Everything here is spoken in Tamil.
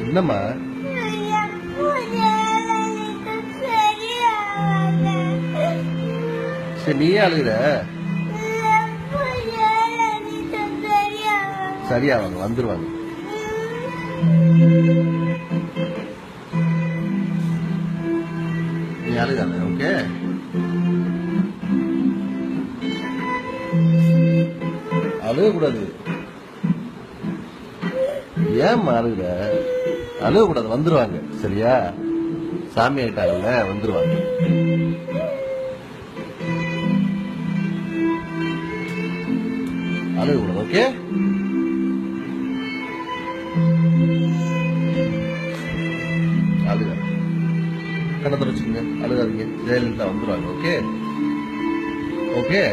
என்னம்மா? சரி நீயே அழுகுற. சரியாவாங்க, வந்துருவாங்க. நீ அழுகாத, ஓகே? அழுகக்கூடாது. ஏம்மா அழுகுற? அழுகக்கூடாது, வந்துருவாங்க. சரியா? சாமி ஆயிட்டாங்கல்ல, வந்துருவாங்க. அழுகக்கூடாது, ஓகே? அழுகாது. கண்ணை தொடச்சுக்கங்க, அழுகாதீங்க. ஜெயலலிதா வந்துருவாங்க, ஓகே? ஓகே?